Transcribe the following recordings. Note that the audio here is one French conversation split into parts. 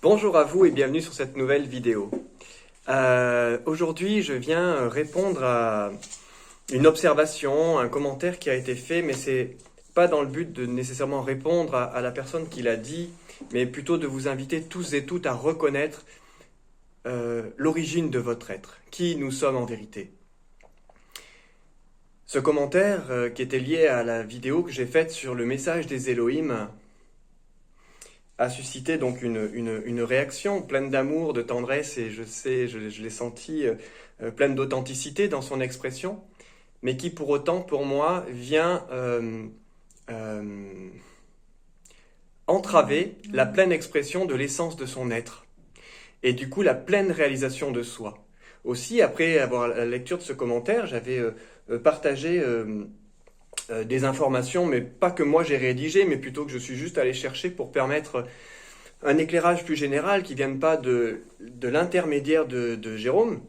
Bonjour à vous et bienvenue sur cette nouvelle vidéo. Aujourd'hui, je viens répondre à une observation, un commentaire qui a été fait, mais c'est pas dans le but de nécessairement répondre à la personne qui l'a dit, mais plutôt de vous inviter tous et toutes à reconnaître l'origine de votre être, qui nous sommes en vérité. Ce commentaire, qui était lié à la vidéo que j'ai faite sur le message des Elohim, a suscité donc une réaction pleine d'amour, de tendresse, et je l'ai senti pleine d'authenticité dans son expression, mais qui pour autant, pour moi, vient entraver la pleine expression de l'essence de son être, et du coup la pleine réalisation de soi. Aussi, après avoir la lecture de ce commentaire, j'avais partagé des informations, mais pas que moi j'ai rédigé, mais plutôt que je suis juste allé chercher pour permettre un éclairage plus général qui ne vienne pas de l'intermédiaire de Jérôme,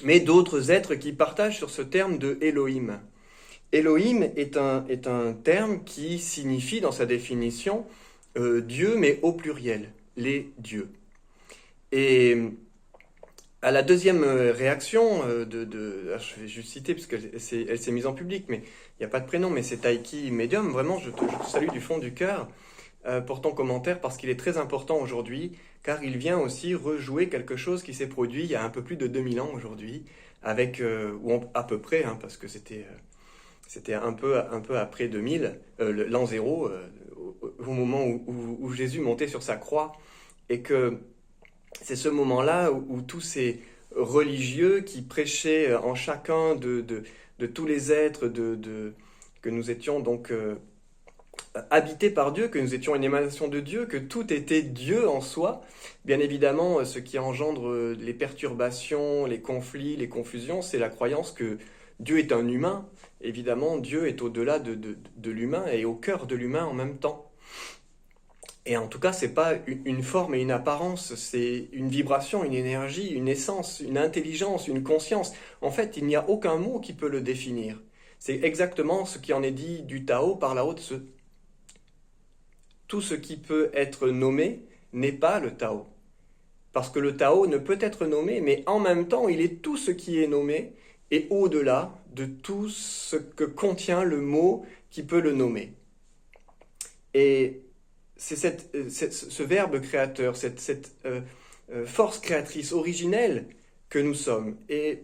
mais d'autres êtres qui partagent sur ce terme de Elohim. Elohim est un terme qui signifie dans sa définition Dieu, mais au pluriel, les dieux. Et à la deuxième réaction, je vais juste citer, parce qu'elle s'est mise en public, mais il n'y a pas de prénom, mais c'est Taiki Medium, vraiment, je te salue du fond du cœur pour ton commentaire, parce qu'il est très important aujourd'hui, car il vient aussi rejouer quelque chose qui s'est produit il y a un peu plus de 2000 ans aujourd'hui, avec, à peu près, hein, parce que c'était un peu après 2000, l'an 0, au moment où Jésus montait sur sa croix, et que c'est ce moment-là où tous ces religieux qui prêchaient en chacun de tous les êtres, que nous étions donc habités par Dieu, que nous étions une émanation de Dieu, que tout était Dieu en soi. Bien évidemment, ce qui engendre les perturbations, les conflits, les confusions, c'est la croyance que Dieu est un humain. Évidemment, Dieu est au-delà de l'humain et au cœur de l'humain en même temps. Et en tout cas, ce n'est pas une forme et une apparence, c'est une vibration, une énergie, une essence, une intelligence, une conscience. En fait, il n'y a aucun mot qui peut le définir. C'est exactement ce qui en est dit du Tao par Lao Tzu. Tout ce qui peut être nommé n'est pas le Tao. Parce que le Tao ne peut être nommé, mais en même temps, il est tout ce qui est nommé et au-delà de tout ce que contient le mot qui peut le nommer. Et c'est ce verbe créateur, cette force créatrice originelle que nous sommes. Et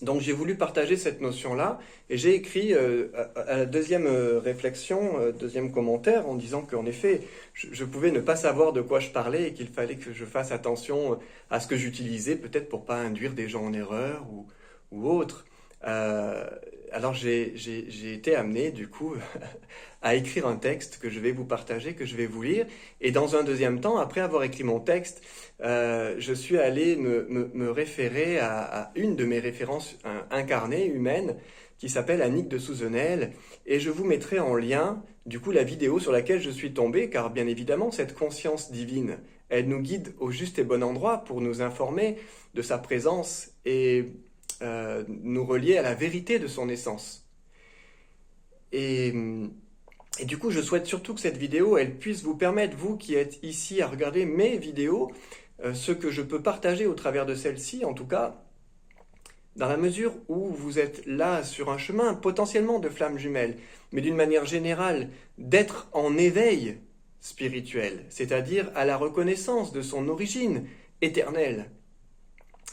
donc j'ai voulu partager cette notion-là, et j'ai écrit à la deuxième réflexion, deuxième commentaire, en disant qu'en effet, je pouvais ne pas savoir de quoi je parlais, et qu'il fallait que je fasse attention à ce que j'utilisais, peut-être pour ne pas induire des gens en erreur ou autre. Alors j'ai été amené du coup à écrire un texte que je vais vous partager, que je vais vous lire, et dans un deuxième temps, après avoir écrit mon texte, je suis allé me référer à une de mes références incarnées, humaines, qui s'appelle Annick de Souzenel, et je vous mettrai en lien du coup la vidéo sur laquelle je suis tombé, car bien évidemment cette conscience divine, elle nous guide au juste et bon endroit pour nous informer de sa présence et nous relier à la vérité de son essence. Et du coup, je souhaite surtout que cette vidéo, elle puisse vous permettre, vous qui êtes ici à regarder mes vidéos, ce que je peux partager au travers de celle-ci, en tout cas, dans la mesure où vous êtes là sur un chemin potentiellement de flammes jumelles, mais d'une manière générale, d'être en éveil spirituel, c'est-à-dire à la reconnaissance de son origine éternelle.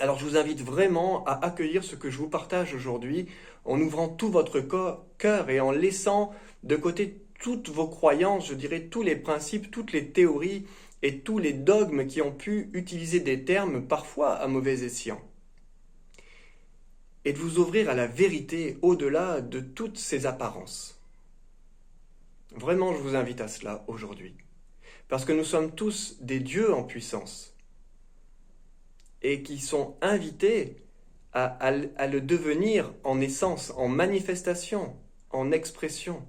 Alors je vous invite vraiment à accueillir ce que je vous partage aujourd'hui en ouvrant tout votre cœur et en laissant de côté toutes vos croyances, je dirais tous les principes, toutes les théories et tous les dogmes qui ont pu utiliser des termes parfois à mauvais escient. Et de vous ouvrir à la vérité au-delà de toutes ces apparences. Vraiment, je vous invite à cela aujourd'hui. Parce que nous sommes tous des dieux en puissance. Et qui sont invités à le devenir en essence, en manifestation, en expression.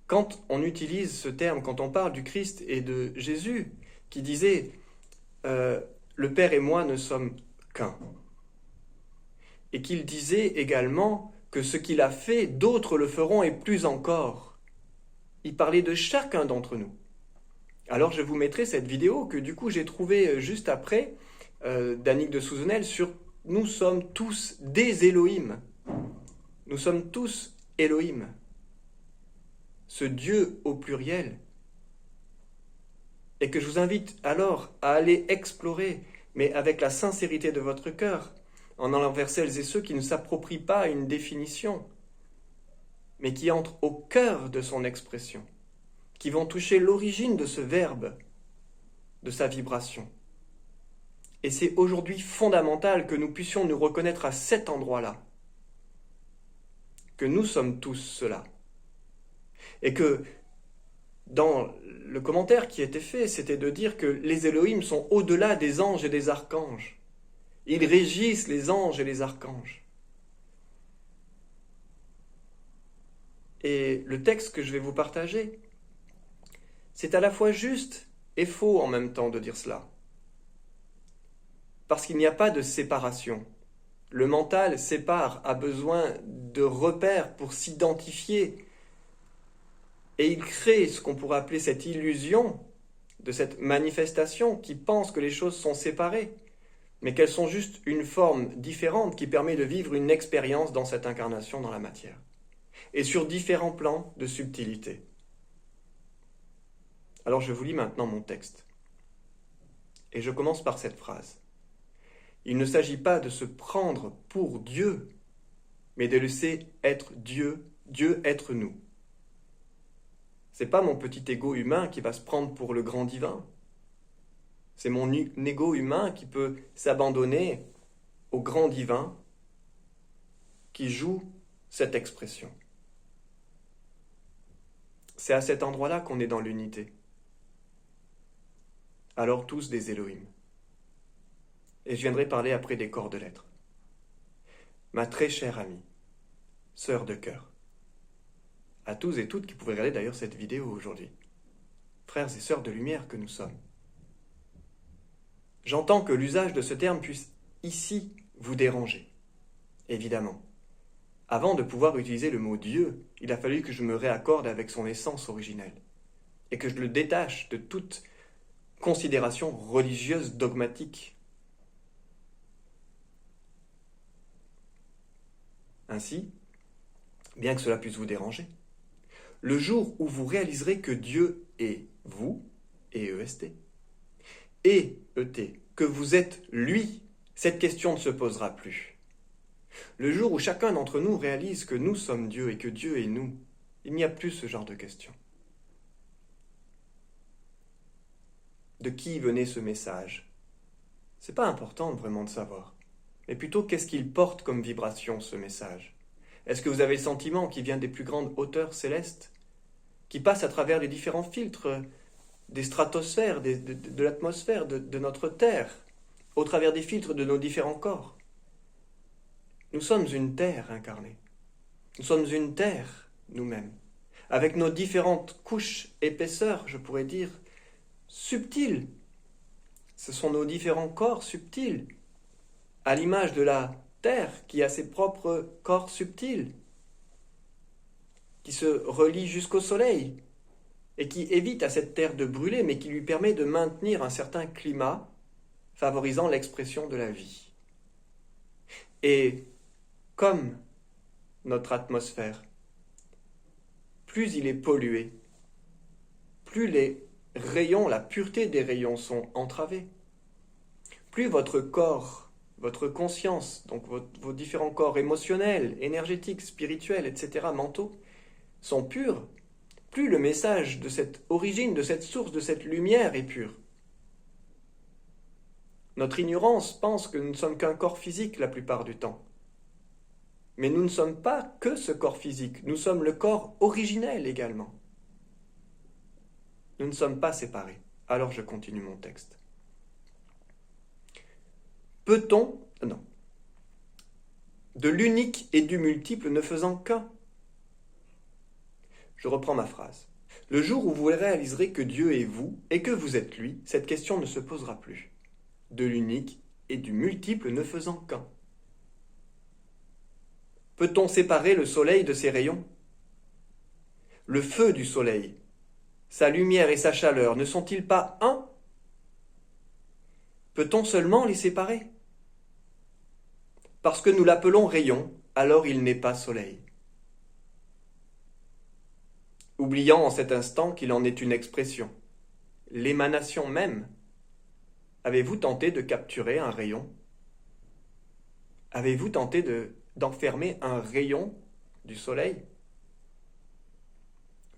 Quand on utilise ce terme, quand on parle du Christ et de Jésus, qui disait « Le Père et moi ne sommes qu'un », et qu'il disait également que ce qu'il a fait, d'autres le feront et plus encore. Il parlait de chacun d'entre nous. Alors je vous mettrai cette vidéo que du coup j'ai trouvée juste après d'Annick de Souzenel sur Nous sommes tous des Elohim. Nous sommes tous Elohim. Ce Dieu au pluriel. Et que je vous invite alors à aller explorer, mais avec la sincérité de votre cœur, en allant vers celles et ceux qui ne s'approprient pas une définition, mais qui entrent au cœur de son expression, qui vont toucher l'origine de ce verbe, de sa vibration. Et c'est aujourd'hui fondamental que nous puissions nous reconnaître à cet endroit-là, que nous sommes tous cela. Et que dans le commentaire qui était fait, c'était de dire que les Elohim sont au-delà des anges et des archanges. Ils régissent les anges et les archanges. Et le texte que je vais vous partager, c'est à la fois juste et faux en même temps de dire cela. Parce qu'il n'y a pas de séparation. Le mental sépare, a besoin de repères pour s'identifier. Et il crée ce qu'on pourrait appeler cette illusion de cette manifestation qui pense que les choses sont séparées, mais qu'elles sont juste une forme différente qui permet de vivre une expérience dans cette incarnation dans la matière. Et sur différents plans de subtilité. Alors je vous lis maintenant mon texte. Et je commence par cette phrase. Il ne s'agit pas de se prendre pour Dieu, mais de laisser être Dieu, Dieu être nous. C'est pas mon petit ego humain qui va se prendre pour le grand divin. C'est mon ego humain qui peut s'abandonner au grand divin qui joue cette expression. C'est à cet endroit-là qu'on est dans l'unité. Alors tous des Elohim. Et je viendrai parler après des corps de lettres. Ma très chère amie, sœur de cœur, à tous et toutes qui pourraient regarder d'ailleurs cette vidéo aujourd'hui, frères et sœurs de lumière que nous sommes. J'entends que l'usage de ce terme puisse ici vous déranger, évidemment. Avant de pouvoir utiliser le mot Dieu, il a fallu que je me réaccorde avec son essence originelle et que je le détache de toute considération religieuse dogmatique. Ainsi, bien que cela puisse vous déranger, le jour où vous réaliserez que Dieu est vous, et EST, et ET, que vous êtes lui, cette question ne se posera plus. Le jour où chacun d'entre nous réalise que nous sommes Dieu et que Dieu est nous, il n'y a plus ce genre de question. De qui venait ce message? C'est pas important vraiment de savoir, mais plutôt qu'est-ce qu'il porte comme vibration ce message? Est-ce que vous avez le sentiment qu'il vient des plus grandes hauteurs célestes, qui passe à travers les différents filtres des stratosphères, de l'atmosphère, de notre Terre, au travers des filtres de nos différents corps? Nous sommes une Terre incarnée. Nous sommes une Terre, nous-mêmes, avec nos différentes couches, épaisseurs, je pourrais dire, subtiles. Ce sont nos différents corps subtils, à l'image de la Terre qui a ses propres corps subtils, qui se relie jusqu'au Soleil et qui évite à cette Terre de brûler, mais qui lui permet de maintenir un certain climat favorisant l'expression de la vie. Et comme notre atmosphère, plus il est pollué, plus les rayons, la pureté des rayons sont entravés, plus votre corps, votre conscience, donc vos différents corps émotionnels, énergétiques, spirituels, etc., mentaux, sont purs, plus le message de cette origine, de cette source, de cette lumière est pur. Notre ignorance pense que nous ne sommes qu'un corps physique la plupart du temps. Mais nous ne sommes pas que ce corps physique, nous sommes le corps originel également. Nous ne sommes pas séparés. Alors je continue mon texte. Peut-on, non, de l'unique et du multiple ne faisant qu'un? Je reprends ma phrase. Le jour où vous réaliserez que Dieu est vous et que vous êtes lui, cette question ne se posera plus. De l'unique et du multiple ne faisant qu'un. Peut-on séparer le soleil de ses rayons? Le feu du soleil sa lumière et sa chaleur ne sont-ils pas un? Peut-on seulement les séparer? Parce que nous l'appelons rayon, alors il n'est pas soleil. Oubliant en cet instant qu'il en est une expression, l'émanation même. Avez-vous tenté de capturer un rayon? Avez-vous tenté d'enfermer un rayon du soleil?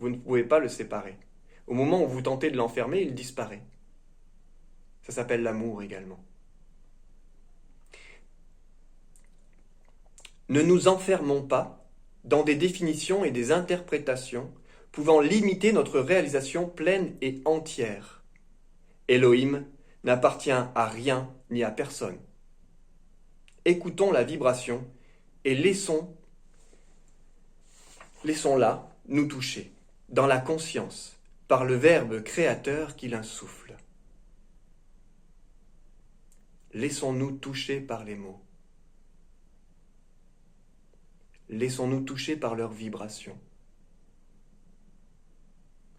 Vous ne pouvez pas le séparer. Au moment où vous tentez de l'enfermer, il disparaît. Ça s'appelle l'amour également. Ne nous enfermons pas dans des définitions et des interprétations pouvant limiter notre réalisation pleine et entière. Elohim n'appartient à rien ni à personne. Écoutons la vibration et laissons-la nous toucher, dans la conscience, par le Verbe créateur qui l'insuffle. Laissons-nous toucher par les mots. Laissons-nous toucher par leurs vibrations.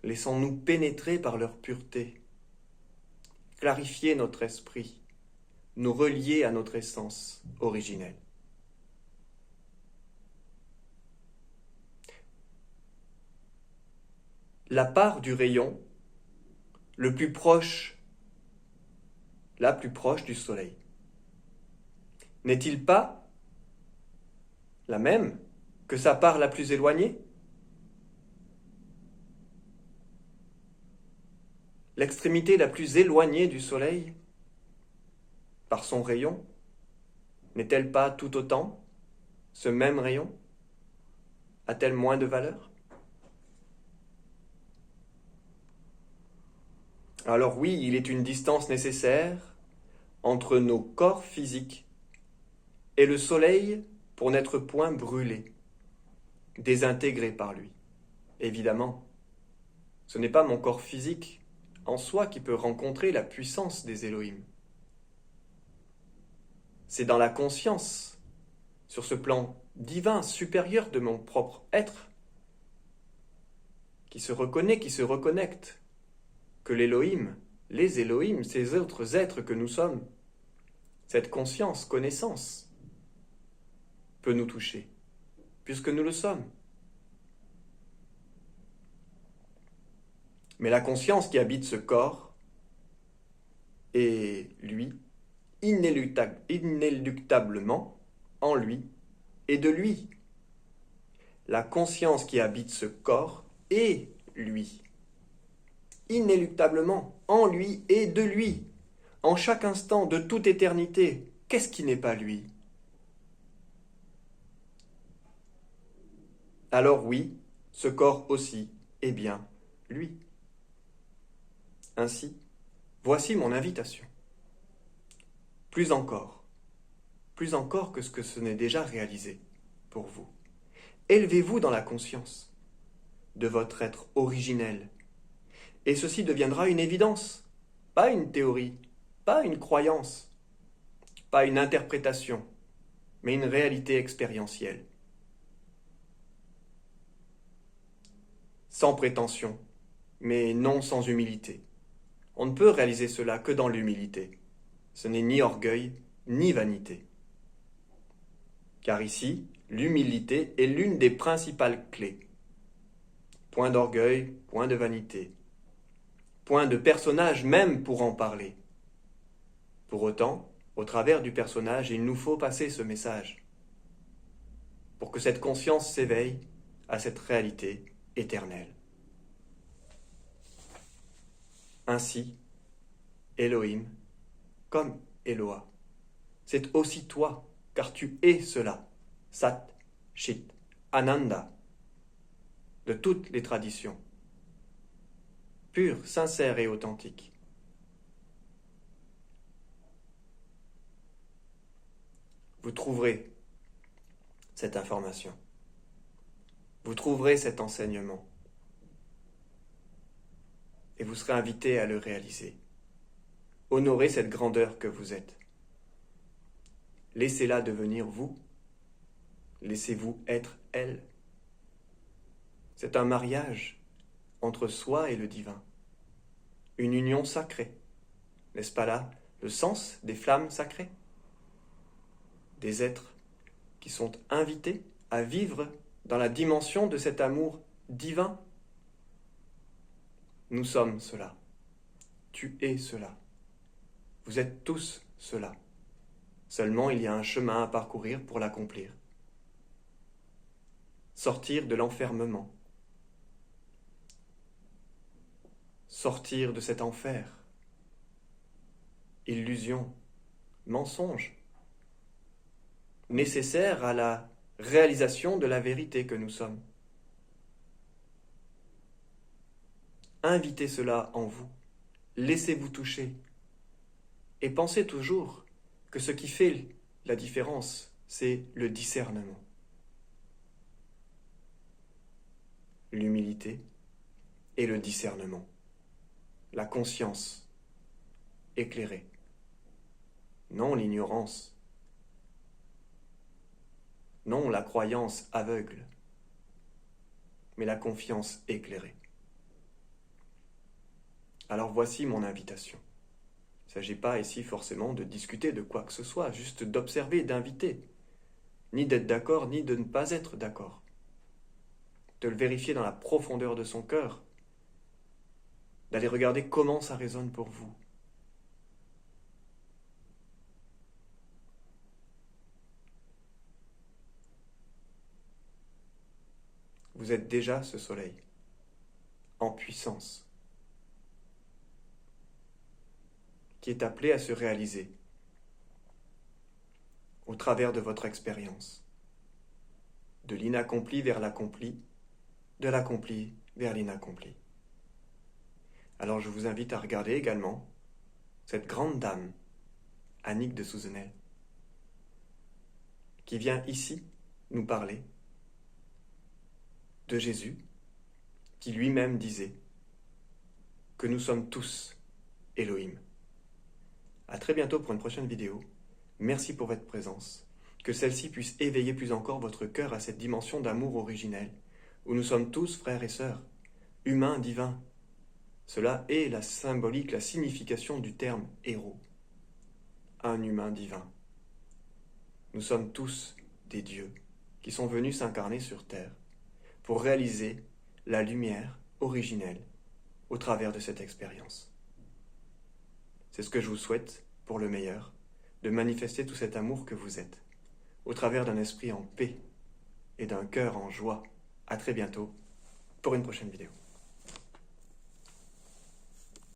Laissons-nous pénétrer par leur pureté. Clarifier notre esprit, nous relier à notre essence originelle. La part du rayon, la plus proche du soleil, n'est-il pas la même que sa part la plus éloignée? L'extrémité la plus éloignée du soleil, par son rayon, n'est-elle pas tout autant ce même rayon? A-t-elle moins de valeur? Alors oui, il est une distance nécessaire entre nos corps physiques et le soleil pour n'être point brûlé, désintégré par lui. Évidemment, ce n'est pas mon corps physique en soi qui peut rencontrer la puissance des Elohim. C'est dans la conscience, sur ce plan divin supérieur de mon propre être, qui se reconnaît, qui se reconnecte, que l'Elohim, les Elohim, ces autres êtres que nous sommes, cette conscience, connaissance, peut nous toucher, puisque nous le sommes. Mais la conscience qui habite ce corps est, lui, inéluctablement en lui et de lui. La conscience qui habite ce corps est lui, inéluctablement en lui et de lui, en chaque instant de toute éternité. Qu'est-ce qui n'est pas lui? Alors oui, ce corps aussi est bien lui. Ainsi, voici mon invitation. Plus encore que ce que ce n'est déjà réalisé pour vous. Élevez-vous dans la conscience de votre être originel, et ceci deviendra une évidence, pas une théorie, pas une croyance, pas une interprétation, mais une réalité expérientielle. Sans prétention, mais non sans humilité. On ne peut réaliser cela que dans l'humilité. Ce n'est ni orgueil, ni vanité. Car ici, l'humilité est l'une des principales clés. Point d'orgueil, point de vanité. Point de personnage même pour en parler. Pour autant, au travers du personnage, il nous faut passer ce message pour que cette conscience s'éveille à cette réalité éternelle. Ainsi, Elohim, comme Eloa, c'est aussi toi, car tu es cela, Sat, Chit, Ananda, de toutes les traditions, pur, sincère et authentique. Vous trouverez cette information, vous trouverez cet enseignement, et vous serez invité à le réaliser. Honorez cette grandeur que vous êtes. Laissez-la devenir vous. Laissez-vous être elle. C'est un mariage entre soi et le divin. Une union sacrée. N'est-ce pas là le sens des flammes sacrées? Des êtres qui sont invités à vivre dans la dimension de cet amour divin. Nous sommes cela. Tu es cela. Vous êtes tous cela. Seulement, il y a un chemin à parcourir pour l'accomplir. Sortir de l'enfermement. Sortir de cet enfer. Illusion, mensonge. Nécessaire à la réalisation de la vérité que nous sommes. Invitez cela en vous. Laissez-vous toucher. Et pensez toujours que ce qui fait la différence, c'est le discernement. L'humilité et le discernement. La conscience éclairée. Non l'ignorance. Non la croyance aveugle, mais la confiance éclairée. Alors voici mon invitation. Il ne s'agit pas ici forcément de discuter de quoi que ce soit, juste d'observer, d'inviter. Ni d'être d'accord, ni de ne pas être d'accord. De le vérifier dans la profondeur de son cœur. D'aller regarder comment ça résonne pour vous. Vous êtes déjà ce soleil, en puissance, qui est appelé à se réaliser au travers de votre expérience, de l'inaccompli vers l'accompli, de l'accompli vers l'inaccompli. Alors je vous invite à regarder également cette grande dame, Annick de Souzenel, qui vient ici nous parler de Jésus, qui lui-même disait que nous sommes tous Elohim. À très bientôt pour une prochaine vidéo. Merci pour votre présence. Que celle-ci puisse éveiller plus encore votre cœur à cette dimension d'amour originel, où nous sommes tous frères et sœurs, humains divins. Cela est la symbolique, la signification du terme héros. Un humain divin. Nous sommes tous des dieux qui sont venus s'incarner sur terre pour réaliser la lumière originelle au travers de cette expérience. C'est ce que je vous souhaite pour le meilleur, de manifester tout cet amour que vous êtes, au travers d'un esprit en paix et d'un cœur en joie. À très bientôt pour une prochaine vidéo.